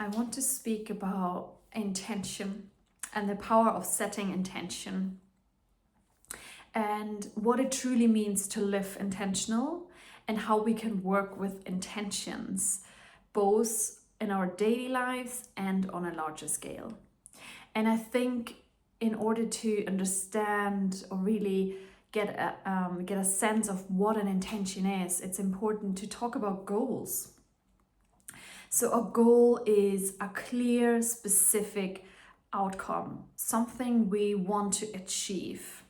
I want to speak about intention and the power of setting intention and what it truly means to live intentional and how we can work with intentions, both in our daily lives and on a larger scale. And I think in order to understand or really get a sense of what an intention is, it's important to talk about goals. So a goal is a clear, specific outcome, something we want to achieve.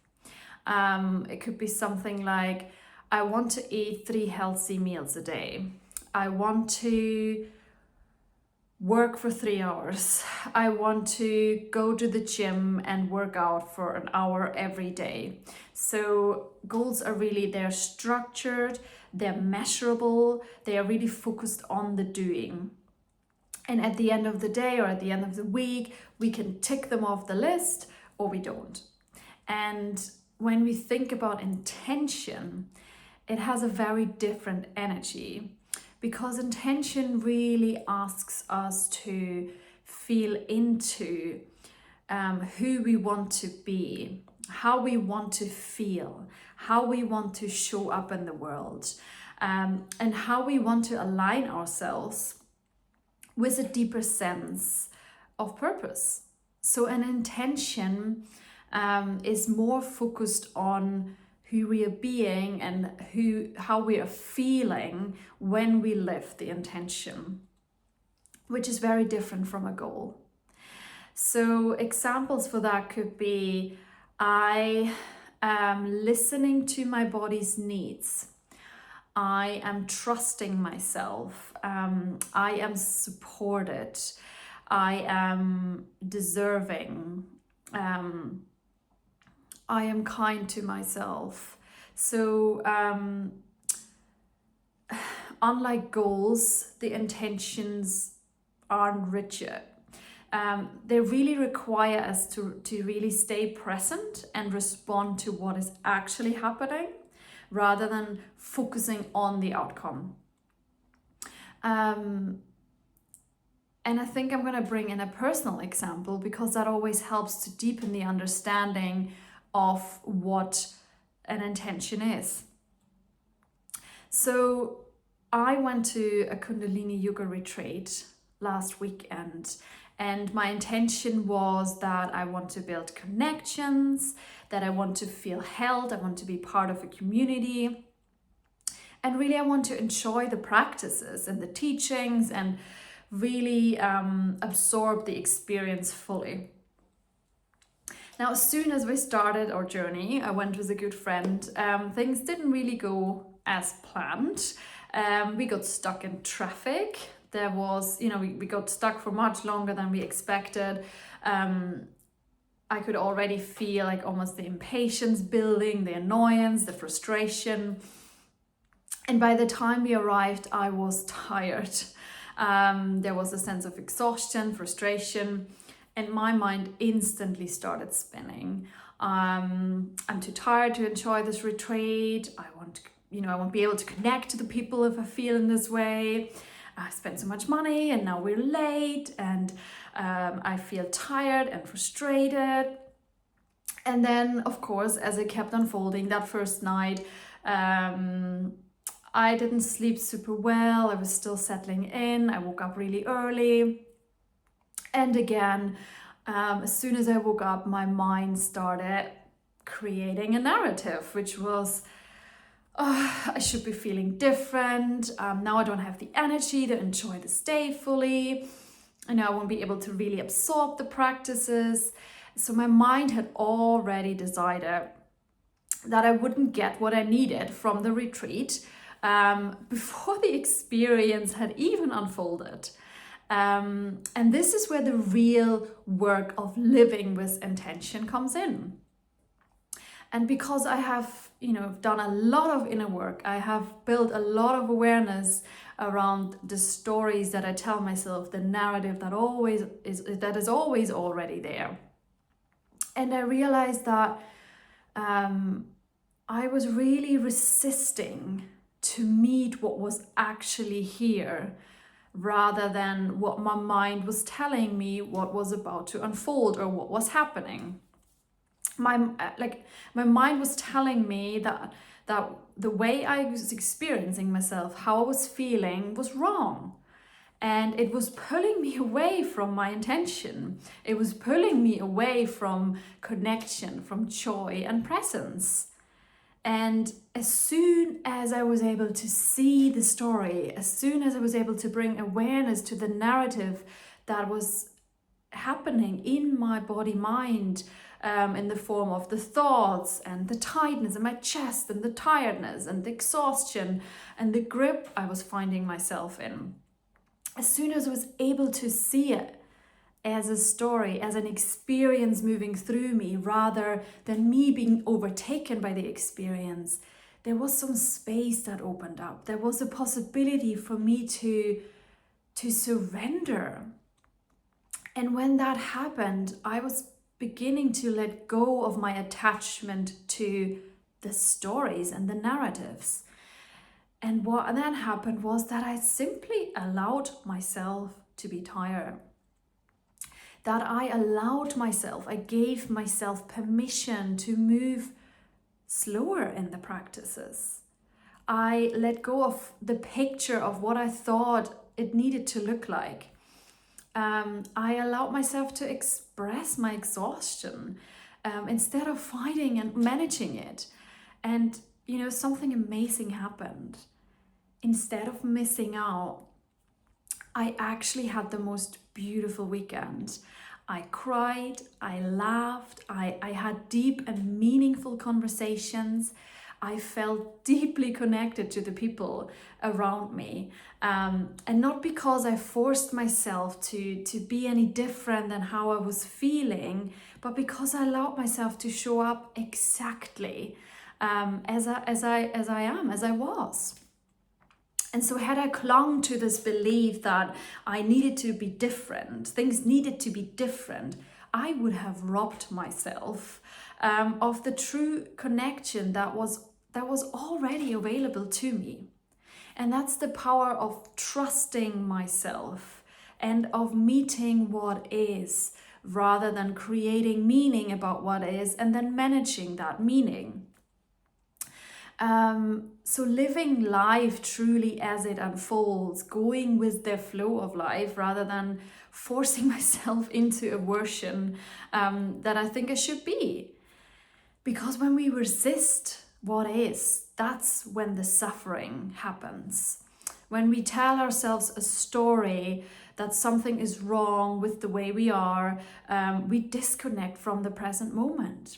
It could be something like, I want to eat 3 healthy meals a day. I want to work for 3 hours. I want to go to the gym and work out for an hour every day. So goals are really, they're structured, they're measurable, they are really focused on the doing. And at the end of the day or at the end of the week, we can tick them off the list or we don't. And when we think about intention, it has a very different energy, because intention really asks us to feel into who we want to be, how we want to feel, how we want to show up in the world, and how we want to align ourselves with a deeper sense of purpose. So an intention is more focused on who we are being and how we are feeling when we live the intention, which is very different from a goal. So examples for that could be, I am listening to my body's needs. I am trusting myself. I am supported. I am deserving. I am kind to myself. So unlike goals, the intentions aren't rigid. They really require us to really stay present and respond to what is actually happening, rather than focusing on the outcome. And I think I'm going to bring in a personal example, because that always helps to deepen the understanding of what an intention is. So I went to a Kundalini yoga retreat last weekend, and my intention was that I want to build connections, that I want to feel held, I want to be part of a community, and really I want to enjoy the practices and the teachings and really absorb the experience fully. Now, as soon as we started our journey, I went with a good friend. Things didn't really go as planned. We got stuck in traffic. There was, we got stuck for much longer than we expected. I could already feel like almost the impatience building, the annoyance, the frustration. And by the time we arrived, I was tired. There was a sense of exhaustion, frustration, and my mind instantly started spinning. I'm too tired to enjoy this retreat. I won't be able to connect to the people if I feel in this way. I spent so much money and now we're late, and I feel tired and frustrated. And then, of course, as it kept unfolding that first night, I didn't sleep super well. I was still settling in. I woke up really early. And again, as soon as I woke up, my mind started creating a narrative, which was, I should be feeling different. Now I don't have the energy to enjoy this day fully. And now I won't be able to really absorb the practices. So my mind had already decided that I wouldn't get what I needed from the retreat before the experience had even unfolded. And this is where the real work of living with intention comes in. And because I have, done a lot of inner work, I have built a lot of awareness around the stories that I tell myself, the narrative that is always already there. And I realized that I was really resisting to meet what was actually here, rather than what my mind was telling me what was about to unfold or what was happening. My mind was telling me that the way I was experiencing myself, how I was feeling, was wrong. And it was pulling me away from my intention. It was pulling me away from connection, from joy and presence. And as soon as I was able to see the story, as soon as I was able to bring awareness to the narrative that was happening in my body mind, in the form of the thoughts and the tightness in my chest and the tiredness and the exhaustion and the grip I was finding myself in. As soon as I was able to see it as a story, as an experience moving through me, rather than me being overtaken by the experience, there was some space that opened up. There was a possibility for me to surrender. And when that happened, I was beginning to let go of my attachment to the stories and the narratives. And what then happened was that I simply allowed myself to be tired. That I allowed myself, I gave myself permission to move slower in the practices. I let go of the picture of what I thought it needed to look like. I allowed myself to express my exhaustion instead of fighting and managing it. And, something amazing happened. Instead of missing out, I actually had the most beautiful weekend. I cried, I laughed, I had deep and meaningful conversations. I felt deeply connected to the people around me. And not because I forced myself to be any different than how I was feeling, but because I allowed myself to show up exactly as I was. And so had I clung to this belief that I needed to be different, things needed to be different, I would have robbed myself of the true connection that was already available to me. And that's the power of trusting myself and of meeting what is, rather than creating meaning about what is and then managing that meaning. So living life truly as it unfolds, going with the flow of life rather than forcing myself into a version that I think I should be. Because when we resist what is, that's when the suffering happens. When we tell ourselves a story that something is wrong with the way we are, we disconnect from the present moment.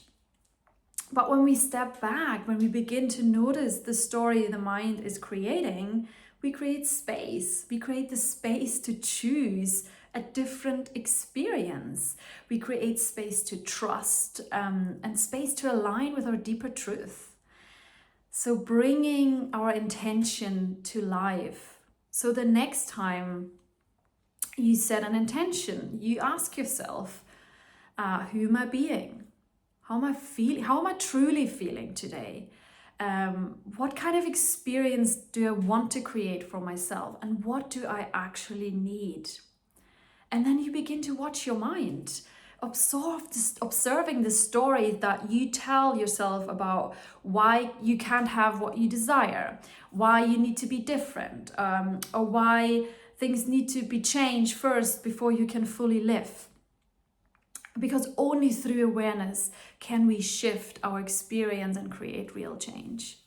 But when we step back, when we begin to notice the story the mind is creating, we create space. We create the space to choose a different experience. We create space to trust and space to align with our deeper truth. So bringing our intention to life. So the next time you set an intention, you ask yourself, who am I being? How am I feeling? How am I truly feeling today? What kind of experience do I want to create for myself? And what do I actually need? And then you begin to watch your mind, observing the story that you tell yourself about why you can't have what you desire, why you need to be different, or why things need to be changed first before you can fully live. Because only through awareness can we shift our experience and create real change.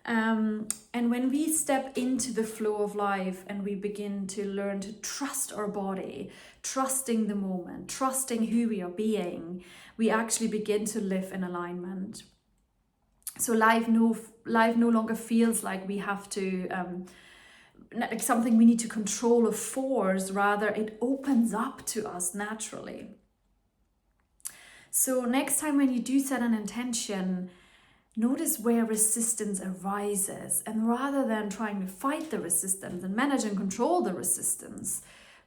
And when we step into the flow of life and we begin to learn to trust our body, trusting the moment, trusting who we are being, we actually begin to live in alignment. So life no longer feels like we have to, like something we need to control or force. Rather, it opens up to us naturally. So next time when you do set an intention, notice where resistance arises, and rather than trying to fight the resistance and manage and control the resistance,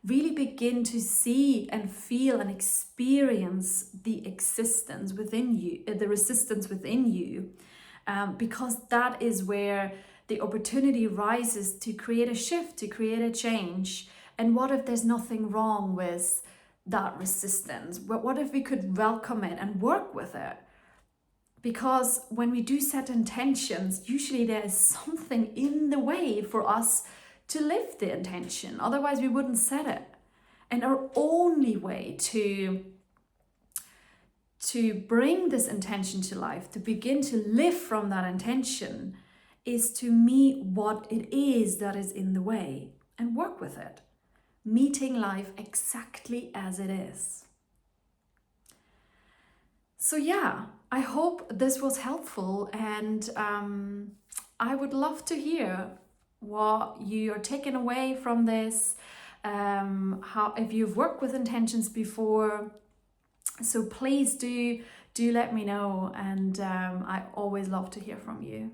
really begin to see and feel and experience the existence within you, the resistance within you, because that is where the opportunity rises to create a shift, to create a change, And what if there's nothing wrong with that resistance? What if we could welcome it and work with it? Because when we do set intentions, usually there is something in the way for us to live the intention. Otherwise, we wouldn't set it. And our only way to bring this intention to life, to begin to live from that intention, is to meet what it is that is in the way and work with it. Meeting life exactly as it is. So yeah, I hope this was helpful, and I would love to hear what you are taking away from this, how, if you've worked with intentions before. So please do let me know, and I always love to hear from you.